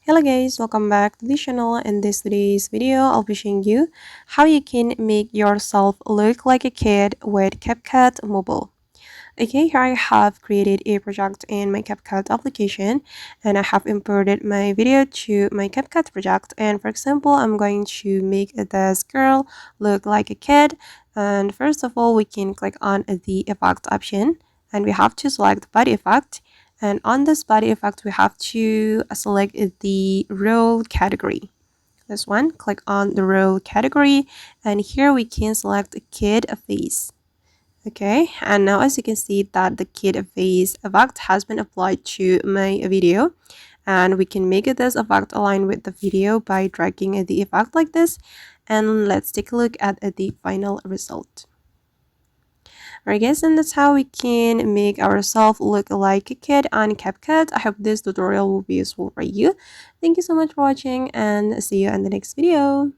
Hello guys, welcome back to the channel. In today's video, I'll be showing you how you can make yourself look like a kid with CapCut Mobile. Okay, here I have created a project in my CapCut application and I have imported my video to my CapCut project. And for example, I'm going to make this girl look like a kid. And first of all, we can click on the effect option and we have to select body effect. And on this body effect, we have to select the role category. This one, click on the role category, and here we can select kid face. Okay, and now as you can see that the kid face effect has been applied to my video, and we can make this effect align with the video by dragging the effect like this. And let's take a look at the final result. Alright guys, and that's how we can make ourselves look like a kid on CapCut. I hope this tutorial will be useful for you. Thank you so much for watching and see you in the next video.